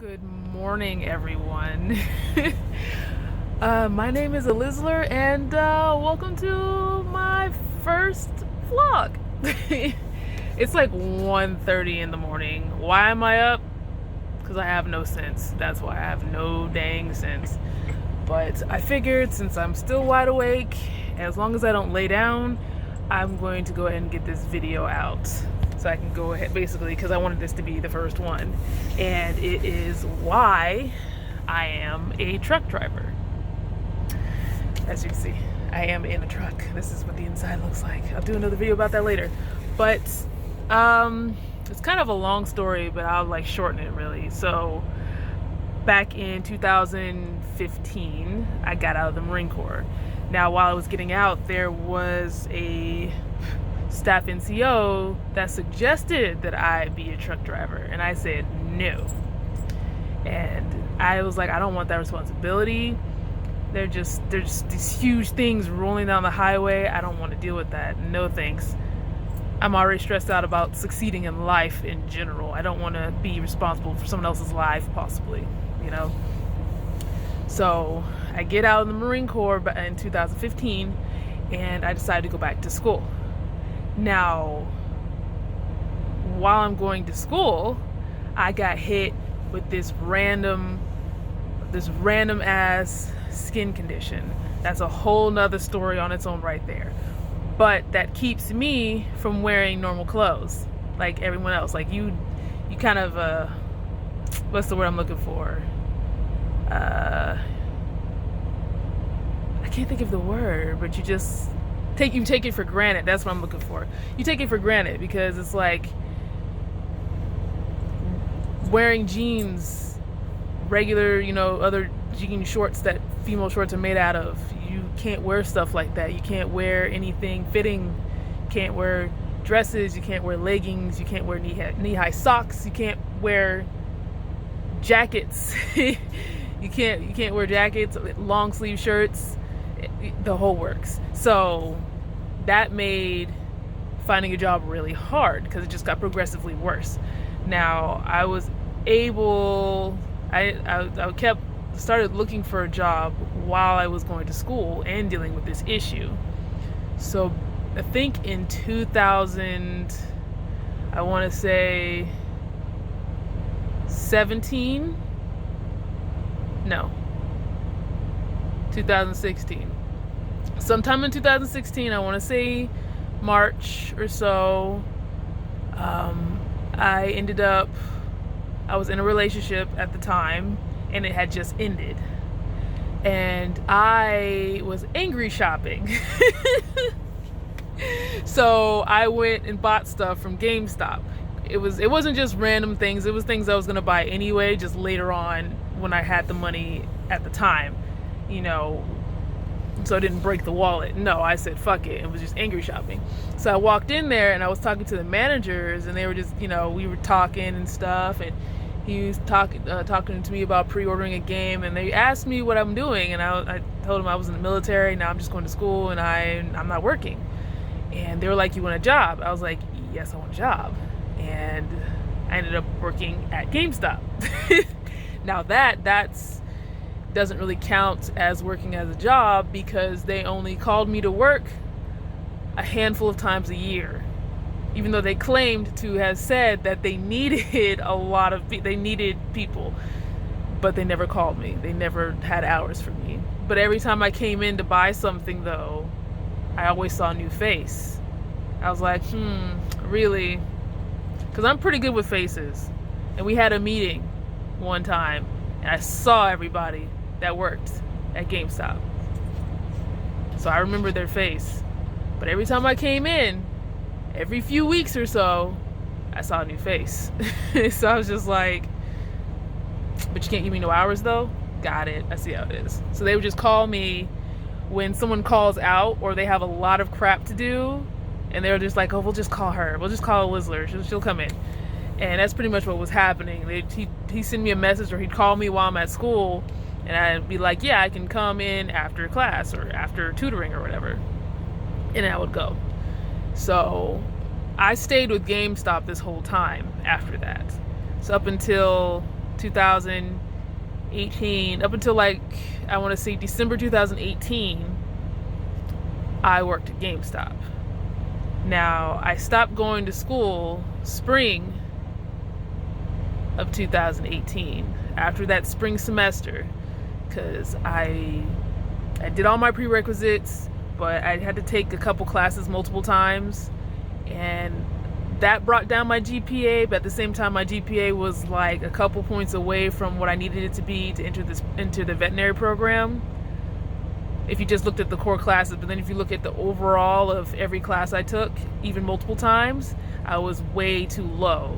Good morning, everyone. My name is Elizler, and welcome to my first vlog. It's like 1:30 in the morning. Why am I up? Because I have no sense. That's why I have no dang sense. But I figured since I'm still wide awake, as long as I don't lay down, I'm going to go ahead and get this video out. So I can go ahead, basically, because I wanted this to be the first one. And it is why I am a truck driver. As you can see, I am in a truck. This is what the inside looks like. I'll do another video about that later. But it's kind of a long story, but I'll like shorten it really. So back in 2015, I got out of the Marine Corps. Now, while I was getting out, there was a staff NCO that suggested that I be a truck driver, and I said no. And I was like, I don't want that responsibility. They're just these huge things rolling down the highway. I don't want to deal with that. No thanks. I'm already stressed out about succeeding in life in general. I don't want to be responsible for someone else's life, possibly, you know. So I get out of the Marine Corps in 2015, and I decided to go back to school. Now, while I'm going to school, I got hit with this random ass skin condition. That's a whole nother story on its own right there. But that keeps me from wearing normal clothes like everyone else. Like you kind of what's the word I'm looking for? I can't think of the word, but you take it for granted. That's what I'm looking for. You take it for granted because it's like wearing jeans, regular, other jean shorts that female shorts are made out of. You can't wear stuff like that. You can't wear anything fitting. You can't wear dresses. You can't wear leggings. You can't wear knee-high socks. You can't wear jackets. You can't wear jackets, long sleeve shirts, the whole works. So that made finding a job really hard because it just got progressively worse. Now I was able, I started looking for a job while I was going to school and dealing with this issue. So I think in 2000, I want to say 17, no, 2016. Sometime in 2016, I want to say March or so, I was in a relationship at the time, and it had just ended. And I was angry shopping. So I went and bought stuff from GameStop. It wasn't just random things. It was things I was going to buy anyway, just later on when I had the money at the time, so I didn't break the wallet. No, I said fuck it. It was just angry shopping. So I walked in there and I was talking to the managers, and they were just, we were talking and stuff, and he was talking to me about pre-ordering a game, and they asked me what I'm doing, and I told them I was in the military. Now I'm just going to school, and I'm not working. And they were like, you want a job? I was like, yes, I want a job. And I ended up working at GameStop. Now that's doesn't really count as working as a job because they only called me to work a handful of times a year, even though they claimed to have said that they needed they needed people, but they never called me. They never had hours for me. But every time I came in to buy something, though, I always saw a new face. I was like, really? Because I'm pretty good with faces. And we had a meeting one time, and I saw everybody that worked at GameStop. So I remember their face. But every time I came in, every few weeks or so, I saw a new face. So I was just like, but you can't give me no hours though? Got it. I see how it is. So they would just call me when someone calls out or they have a lot of crap to do, and they're just like, oh, we'll just call her. We'll just call Elizler. She'll come in. And that's pretty much what was happening. He'd send me a message, or he'd call me while I'm at school, and I'd be like, yeah, I can come in after class or after tutoring or whatever. And I would go. So I stayed with GameStop this whole time after that. So up until 2018, up until like, I want to say December 2018, I worked at GameStop. Now, I stopped going to school spring of 2018 after that spring semester, because I did all my prerequisites, but I had to take a couple classes multiple times, and that brought down my GPA. But at the same time, my GPA was like a couple points away from what I needed it to be to enter the veterinary program, if you just looked at the core classes. But then if you look at the overall of every class I took, even multiple times, I was way too low.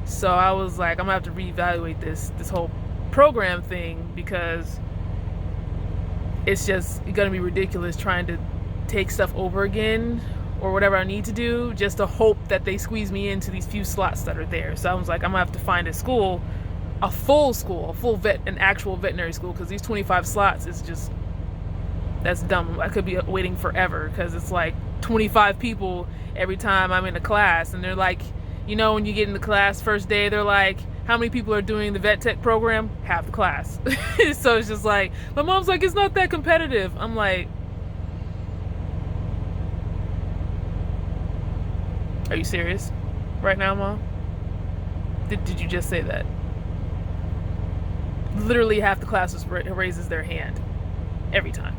So I was like, I'm gonna have to reevaluate this whole program thing, because it's just gonna be ridiculous trying to take stuff over again or whatever I need to do just to hope that they squeeze me into these few slots that are there. So I was like, I'm gonna have to find a school, an actual veterinary school, because these 25 slots is just, that's dumb. I could be waiting forever, because it's like 25 people every time I'm in a class, and they're like, you know, when you get in the class first day, they're like, how many people are doing the vet tech program? Half the class. So it's just like, my mom's like, it's not that competitive. I'm like, are you serious right now, Mom? Did you just say that? Literally half the class raises their hand every time.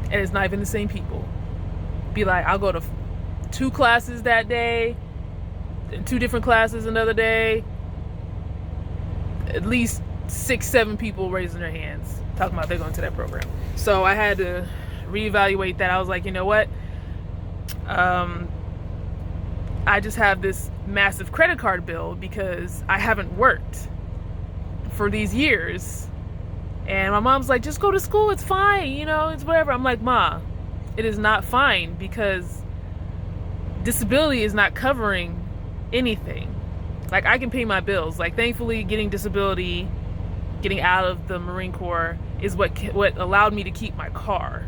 And it's not even the same people. Be like, I'll go to 2 classes that day, and 2 different classes another day. At least 6-7 people raising their hands, talking about they're going to that program. So I had to reevaluate that. I was like, you know what? I just have this massive credit card bill because I haven't worked for these years. And my mom's like, just go to school, it's fine, you know, it's whatever. I'm like, Ma, it is not fine, because disability is not covering anything. Like, I can pay my bills. Like, thankfully, getting disability, getting out of the Marine Corps is what allowed me to keep my car.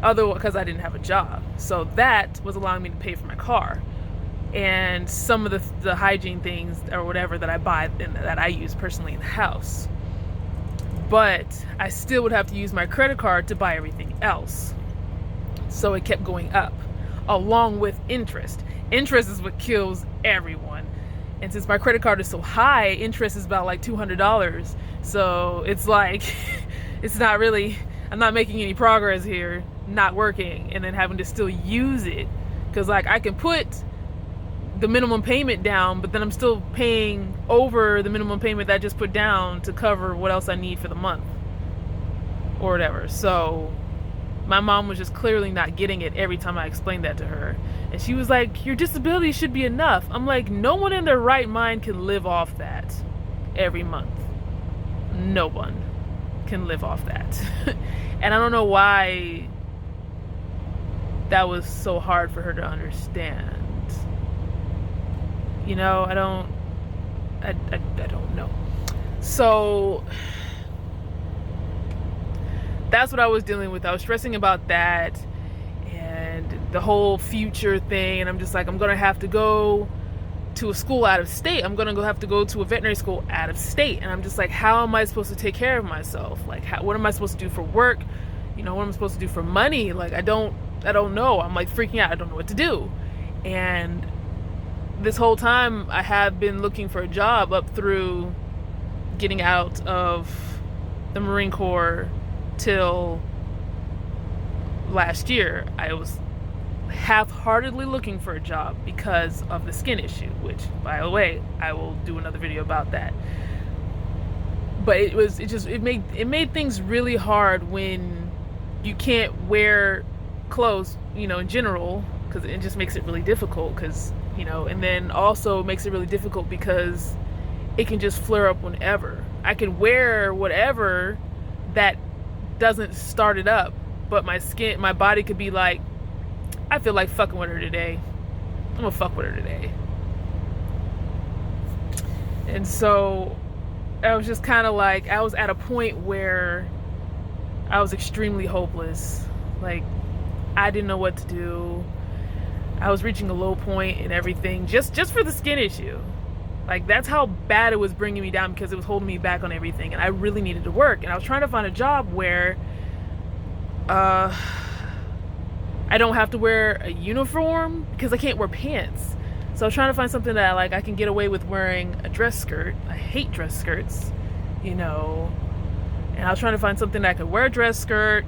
Because I didn't have a job. So that was allowing me to pay for my car. And some of the hygiene things or whatever that I buy and that I use personally in the house. But I still would have to use my credit card to buy everything else. So it kept going up, along with interest. Interest is what kills everyone. And since my credit card is so high, interest is about like $200. So it's like, it's not really, I'm not making any progress here, not working, and then having to still use it. Because like, I can put the minimum payment down, but then I'm still paying over the minimum payment that I just put down to cover what else I need for the month or whatever. So my mom was just clearly not getting it every time I explained that to her. And she was like, your disability should be enough. I'm like, no one in their right mind can live off that every month. No one can live off that. And I don't know why that was so hard for her to understand. You know, I don't know. So that's what I was dealing with. I was stressing about that and the whole future thing. And I'm just like, I'm going to have to go to a school out of state. I'm going to have to go to a veterinary school out of state. And I'm just like, how am I supposed to take care of myself? Like, what am I supposed to do for work? You know, what am I supposed to do for money? Like, I don't know. I'm like freaking out. I don't know what to do. And this whole time I have been looking for a job up through getting out of the Marine Corps till last year. I was half-heartedly looking for a job because of the skin issue, which, by the way, I will do another video about that. But it made things really hard when you can't wear clothes, you know, in general, because it just makes it really difficult, because, you know, and then also makes it really difficult because it can just flare up whenever. I can wear whatever that doesn't start it up, but my body could be like, I feel like fucking with her today. I'm gonna fuck with her today. And so I was just kind of like, I was at a point where I was extremely hopeless. Like, I didn't know what to do. I was reaching a low point and everything, just for the skin issue. Like, that's how bad it was bringing me down, because it was holding me back on everything, and I really needed to work. And I was trying to find a job where I don't have to wear a uniform, because I can't wear pants. So I was trying to find something that like I can get away with wearing a dress skirt. I hate dress skirts, and I was trying to find something that I could wear a dress skirt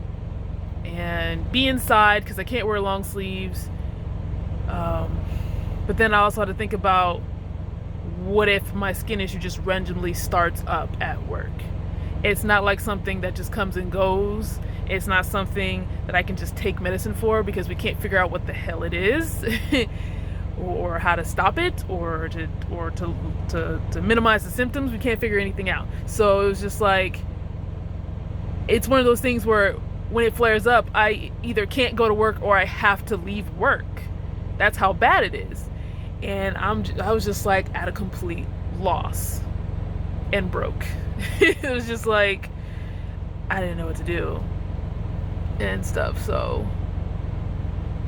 and be inside, because I can't wear long sleeves. But then I also had to think about, what if my skin issue just randomly starts up at work? It's not like something that just comes and goes. It's not something that I can just take medicine for, because we can't figure out what the hell it is or how to stop it, or to minimize the symptoms. We can't figure anything out. So it was just like, it's one of those things where when it flares up, I either can't go to work or I have to leave work. That's how bad it is. And I was just like at a complete loss and broke. It was just like, I didn't know what to do and stuff. So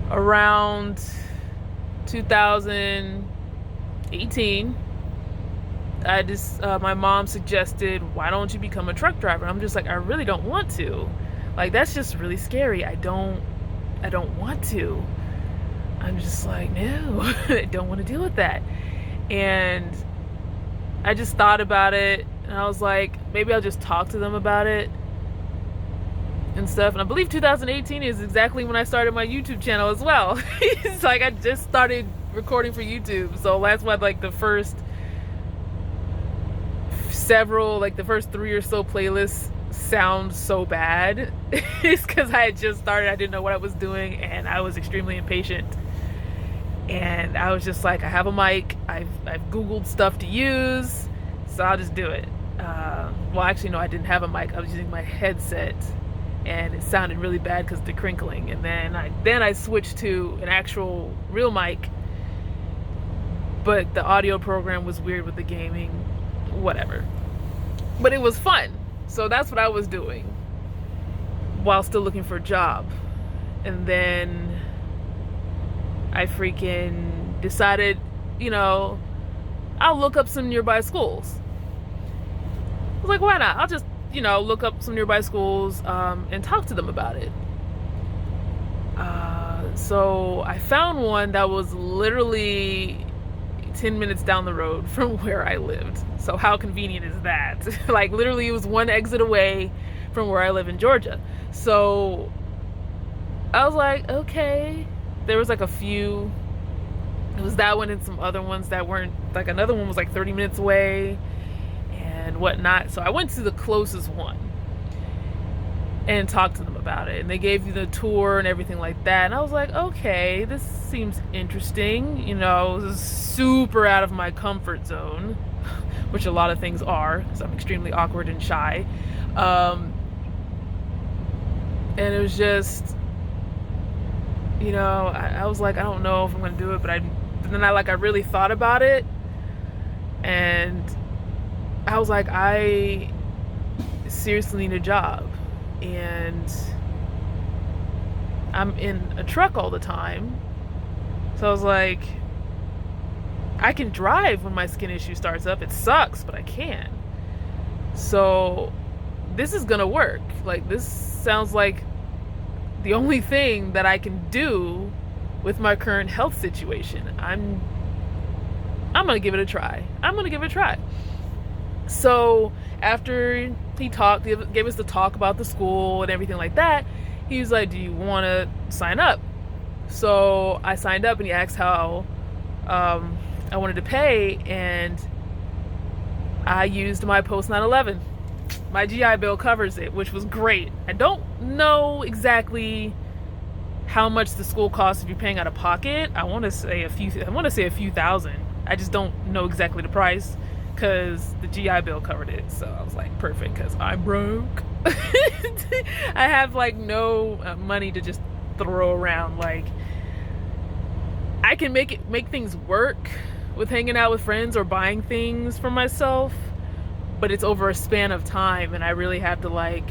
around 2018, my mom suggested, why don't you become a truck driver? I'm just like, I really don't want to. Like, that's just really scary. I don't want to. I'm just like, no, I don't want to deal with that. And I just thought about it, and I was like, maybe I'll just talk to them about it and stuff. And I believe 2018 is exactly when I started my YouTube channel as well. It's like I just started recording for YouTube. So that's why like the first 3 or so playlists sound so bad. It's because I had just started. I didn't know what I was doing, and I was extremely impatient. And I was just like, I have a mic, I've Googled stuff to use, so I'll just do it. Well, actually, no, I didn't have a mic. I was using my headset, and it sounded really bad because of the crinkling. And then I switched to an actual real mic, but the audio program was weird with the gaming, whatever. But it was fun, so that's what I was doing while still looking for a job. And then I freaking decided, I'll look up some nearby schools. I was like, why not? I'll just, look up some nearby schools and talk to them about it. So I found one that was literally 10 minutes down the road from where I lived. So how convenient is that? Like, literally, it was one exit away from where I live in Georgia. So I was like, okay. There was like a few. It was that one and some other ones that weren't, like another one was like 30 minutes away and whatnot. So I went to the closest one and talked to them about it, and they gave you the tour and everything like that. And I was like, okay, this seems interesting. This is super out of my comfort zone, which a lot of things are, because I'm extremely awkward and shy. And it was just, I was like, I don't know if I'm gonna do it, but then I really thought about it, and I was like, I seriously need a job, and I'm in a truck all the time. So I was like, I can drive when my skin issue starts up. It sucks, but I can. So this is gonna work. Like, this sounds like the only thing that I can do with my current health situation. I'm gonna give it a try. So after he gave us the talk about the school and everything like that, he was like, do you want to sign up? So I signed up, and he asked how I wanted to pay, and I used my post 9/11. My GI Bill covers it, which was great. I don't know exactly how much the school costs if you're paying out of pocket. I want to say a few thousand. I just don't know exactly the price, because the GI Bill covered it. So I was like, perfect, because I'm broke. I have no money to just throw around. Like, I can make things work with hanging out with friends or buying things for myself, but it's over a span of time, and I really have to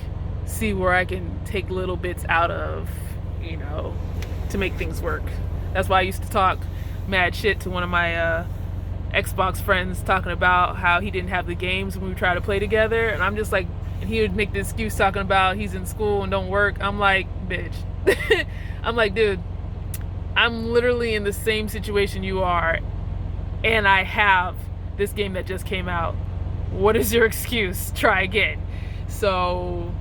see where I can take little bits out of, to make things work. That's why I used to talk mad shit to one of my Xbox friends talking about how he didn't have the games when we tried to play together, and I'm just like, and he would make the excuse talking about he's in school and don't work. I'm like, bitch. I'm like, dude, I'm literally in the same situation you are, and I have this game that just came out. What is your excuse? Try again. So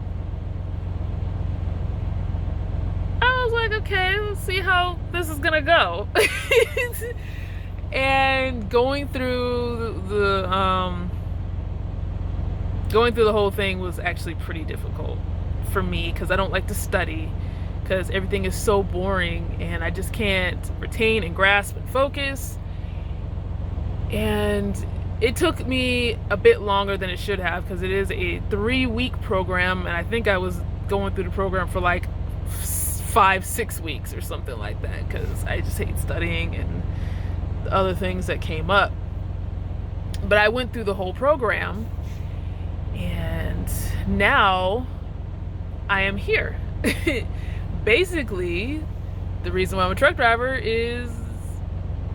I was like, okay, let's see how this is gonna go. And going through the whole thing was actually pretty difficult for me, because I don't like to study, because everything is so boring and I just can't retain and grasp and focus. And it took me a bit longer than it should have, because it is a 3-week program, and I think I was going through the program for like 5-6 weeks or something like that, because I just hate studying and the other things that came up. But I went through the whole program, and now I am here. Basically, the reason why I'm a truck driver is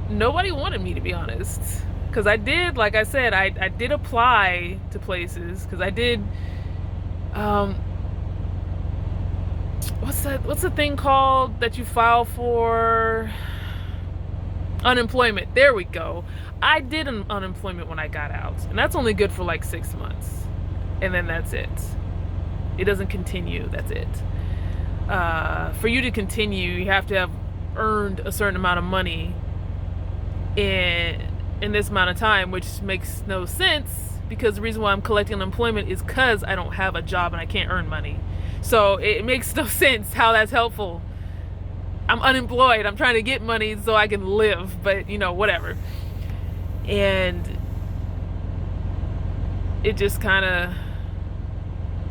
nobody wanted me, to be honest. Because I did, like I said, I did apply to places, because I did, what's the thing called that you file for? Unemployment. There we go. I did an unemployment when I got out, and that's only good for like 6 months, and then that's it. It doesn't continue. That's it. For you to continue, you have to have earned a certain amount of money in this amount of time, which makes no sense, because the reason why I'm collecting unemployment is because I don't have a job and I can't earn money. So it makes no sense how that's helpful. I'm unemployed. I'm trying to get money so I can live, but whatever. And it just kind of,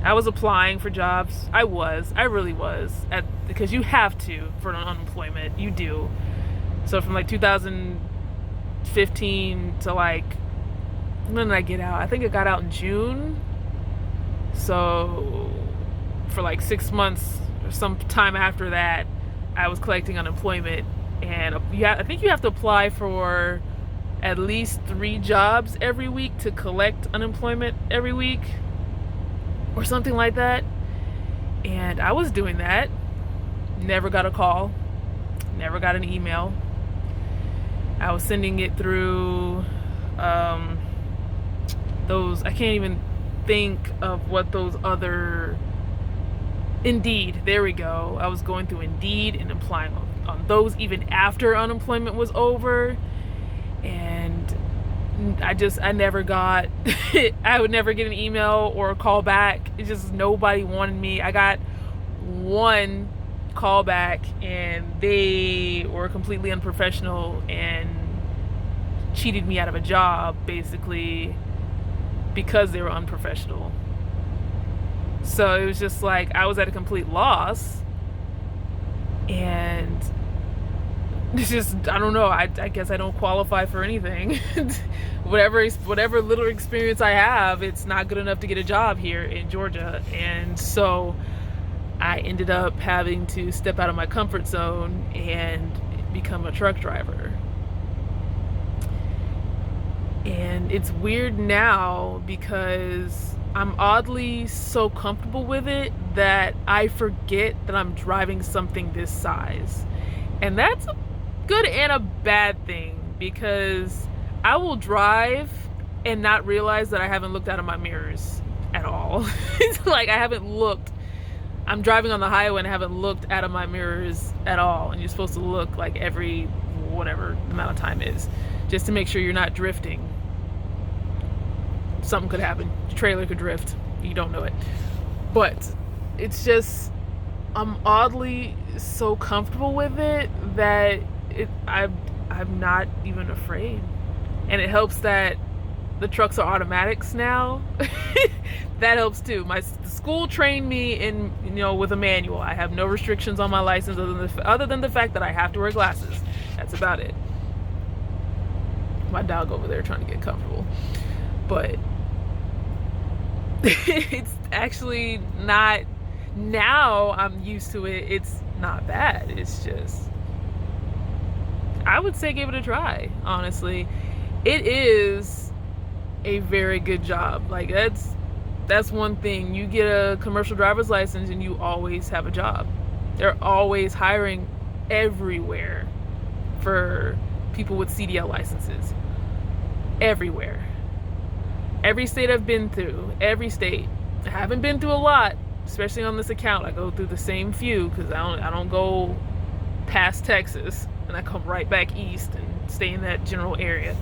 I was applying for jobs. I really was, because you have to for unemployment. You do. So from like 2015 to like, when did I get out? I think I got out in June. So for like 6 months or some time after that, I was collecting unemployment. And I think you have to apply for at least 3 jobs every week to collect unemployment every week, or something like that. And I was doing that. Never got a call, never got an email. I was sending it through those, I can't even think of what those other, Indeed, there we go. I was going through Indeed and applying on those even after unemployment was over. And I never got, I would never get an email or a call back. It's just nobody wanted me. I got one call back, and they were completely unprofessional and cheated me out of a job, basically, because they were unprofessional. So it was just like, I was at a complete loss. And it's just, I don't know, I guess I don't qualify for anything. whatever little experience I have, it's not good enough to get a job here in Georgia. And so I ended up having to step out of my comfort zone and become a truck driver. And it's weird now, because I'm oddly so comfortable with it that I forget that I'm driving something this size. And that's a good and a bad thing, because I will drive and not realize that I haven't looked out of my mirrors at all. It's like I haven't looked. I'm driving on the highway and I haven't looked out of my mirrors at all. And you're supposed to look like every whatever amount of time is, just to make sure you're not drifting. Something could happen. Your trailer could drift. You don't know it. But it's just, I'm oddly so comfortable with it that I'm not even afraid. And it helps that the trucks are automatics now. That helps too. The school trained me in, with a manual. I have no restrictions on my license other than the fact that I have to wear glasses. That's about it. My dog over there trying to get comfortable. But it's actually not, now I'm used to it. It's not bad. It's just, I would say give it a try, honestly. it is a very good job. Like that's one thing. You get a commercial driver's license and you always have a job. They're always hiring everywhere for people with CDL licenses. Everywhere. Every state I've been through, every state. I haven't been through a lot, especially on this account. I go through the same few because I don't go past Texas, and I come right back east and stay in that general area.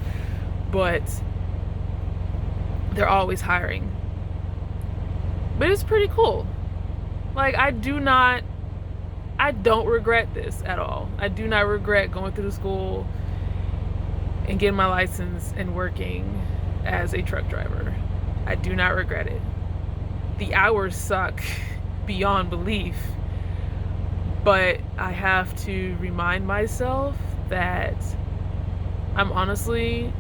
But they're always hiring. But it's pretty cool. Like, I don't regret this at all. I do not regret going through the school and getting my license and working as a truck driver. I do not regret it. The hours suck beyond belief, but I have to remind myself that I'm honestly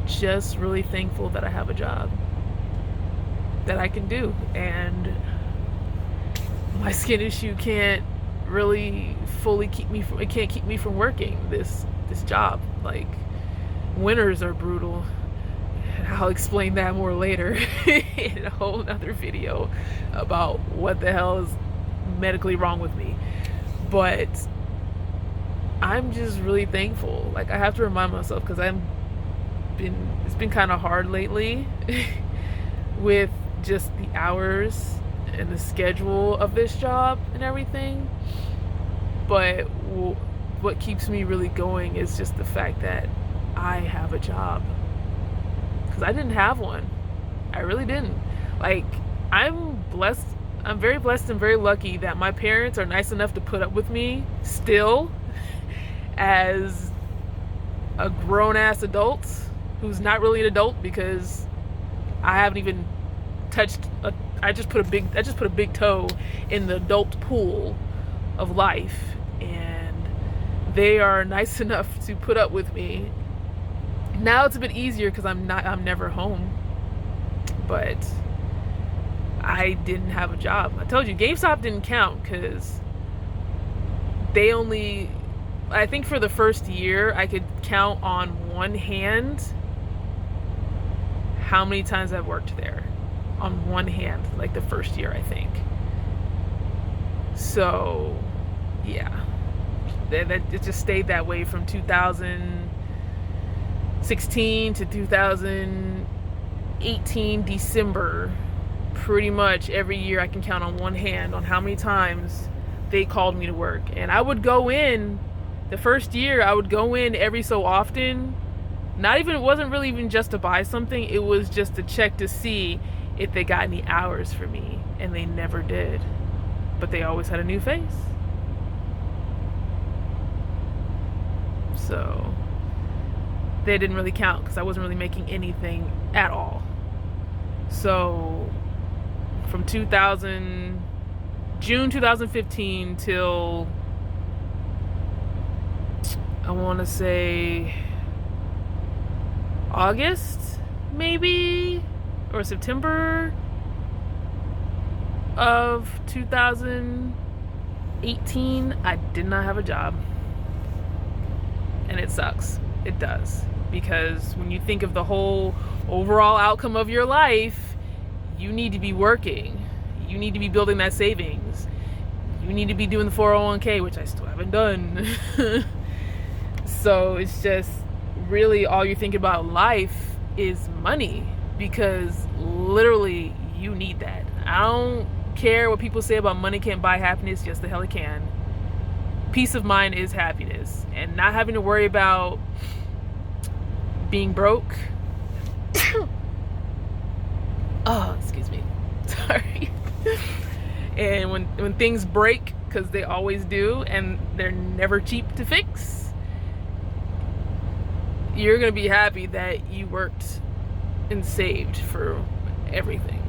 just really thankful that I have a job that I can do, and my skin issue can't really fully keep me from working this job. Like, winters are brutal. I'll explain that more later in a whole nother video about what the hell is medically wrong with me. But I'm just really thankful. Like, I have to remind myself, because it's been kind of hard lately with just the hours and the schedule of this job and everything. But what keeps me really going is just the fact that I have a job. Because I didn't have one. I really didn't. Like, I'm very blessed and very lucky that my parents are nice enough to put up with me still as a grown-ass adult who's not really an adult, because I haven't even I just put a big toe in the adult pool of life, and they are nice enough to put up with me. Now it's a bit easier because I'm never home, but I didn't have a job. I told you GameStop didn't count because I think for the first year I could count on one hand how many times I've worked there. On one hand, like the first year, I think. So yeah, it just stayed that way from 2016 to 2018 December. Pretty much every year I can count on one hand on how many times they called me to work. And I would go in, the first year I would go in every so often. It wasn't really even just to buy something, it was just to check to see if they got any hours for me, and they never did. But they always had a new face. So they didn't really count because I wasn't really making anything at all. So from June 2015 till, I want to say August, maybe, or September of 2018, I did not have a job. And it sucks. It does. Because when you think of the whole overall outcome of your life, you need to be working. You need to be building that savings. You need to be doing the 401k, which I still haven't done. So it's just really all you think about life is money, because literally you need that. I don't care what people say about money can't buy happiness. Yes, the hell it can. Peace of mind is happiness, and not having to worry about being broke. Oh, excuse me. Sorry. And when things break, because they always do, and they're never cheap to fix, you're gonna be happy that you worked and saved for everything.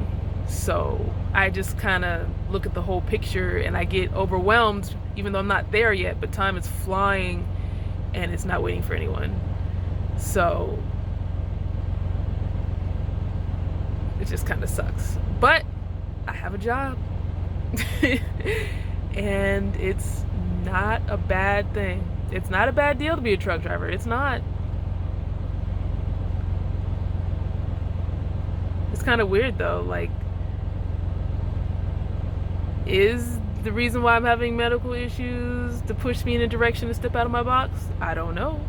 So I just kind of look at the whole picture and I get overwhelmed, even though I'm not there yet, but time is flying and it's not waiting for anyone. So it just kind of sucks. But I have a job. And it's not a bad thing. It's not a bad deal to be a truck driver. It's not. kind of weird though. Like, is the reason why I'm having medical issues to push me in a direction to step out of my box? I don't know,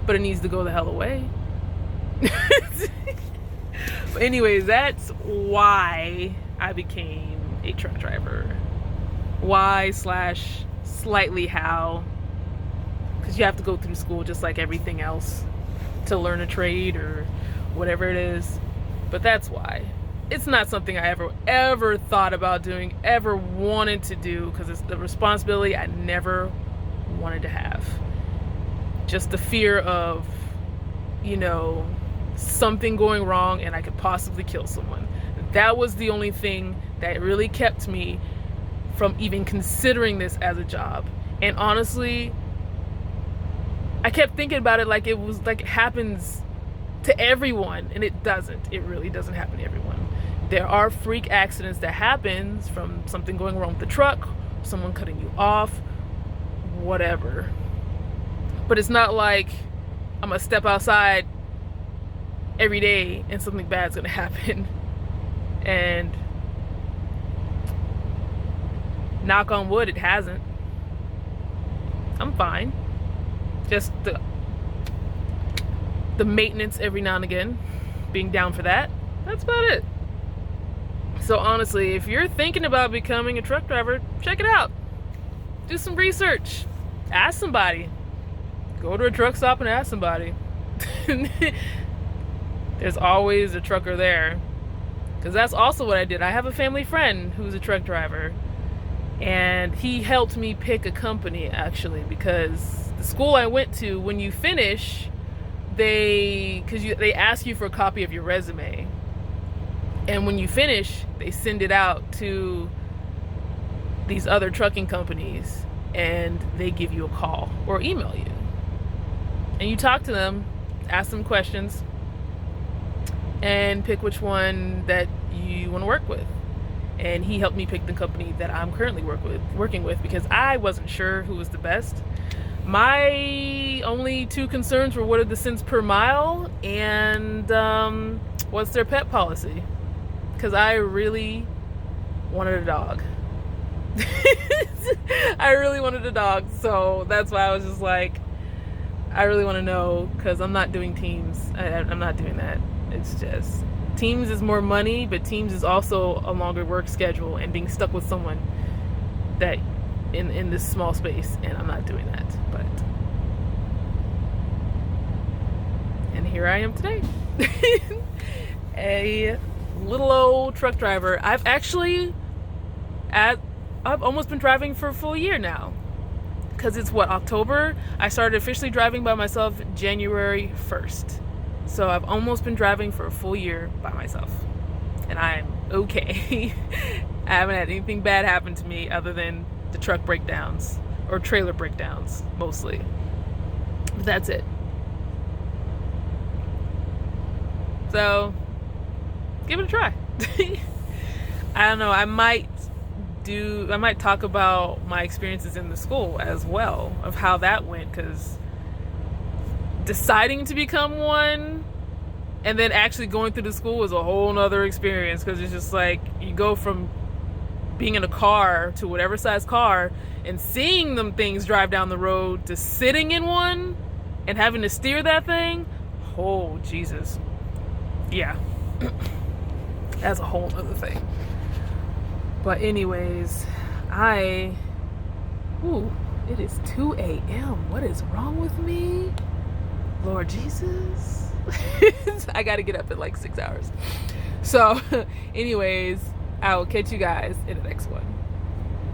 but it needs to go the hell away. But anyways, that's why I became a truck driver. Why / slightly how, because you have to go through school just like everything else to learn a trade or whatever it is. But that's why. It's not something I ever thought about doing, ever wanted to do, because it's the responsibility I never wanted to have. Just the fear of, something going wrong and I could possibly kill someone. That was the only thing that really kept me from even considering this as a job. And honestly, I kept thinking about it like it was like it happens to everyone, and it doesn't. It really doesn't happen to everyone. There are freak accidents that happens from something going wrong with the truck, someone cutting you off, whatever. But it's not like I'm gonna step outside every day and something bad's gonna happen. And knock on wood, it hasn't. I'm fine. Just the maintenance every now and again, being down for that. That's about it. So honestly, if you're thinking about becoming a truck driver, check it out. Do some research. Ask somebody. Go to a truck stop and ask somebody. There's always a trucker there. Because that's also what I did. I have a family friend who's a truck driver. And he helped me pick a company, actually, because the school I went to, when you finish, they ask you for a copy of your resume. And when you finish, they send it out to these other trucking companies, and they give you a call or email you. And you talk to them, ask them questions, and pick which one that you want to work with. And he helped me pick the company that I'm currently working with because I wasn't sure who was the best. My only two concerns were what are the cents per mile and what's their pet policy. Because I really wanted a dog. I really wanted a dog, so that's why I was just like, I really want to know, because I'm not doing teams. I'm not doing that. It's just, teams is more money, but teams is also a longer work schedule and being stuck with someone that in this small space, and I'm not doing that. And here I am today. A little old truck driver. I've almost been driving for a full year now, because it's October. I started officially driving by myself January 1st. So I've almost been driving for a full year by myself, and I'm okay. I haven't had anything bad happen to me other than the truck breakdowns or trailer breakdowns mostly. But that's it. So give it a try. I don't know, I might talk about my experiences in the school as well, of how that went, because deciding to become one and then actually going through the school was a whole nother experience, because it's just like you go from being in a car to whatever size car and seeing them things drive down the road to sitting in one and having to steer that thing. Oh Jesus, yeah. That's a whole other thing. But anyways, it is 2 a.m. What is wrong with me? Lord Jesus. I gotta get up in like 6 hours. So anyways, I will catch you guys in the next one.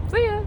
See ya.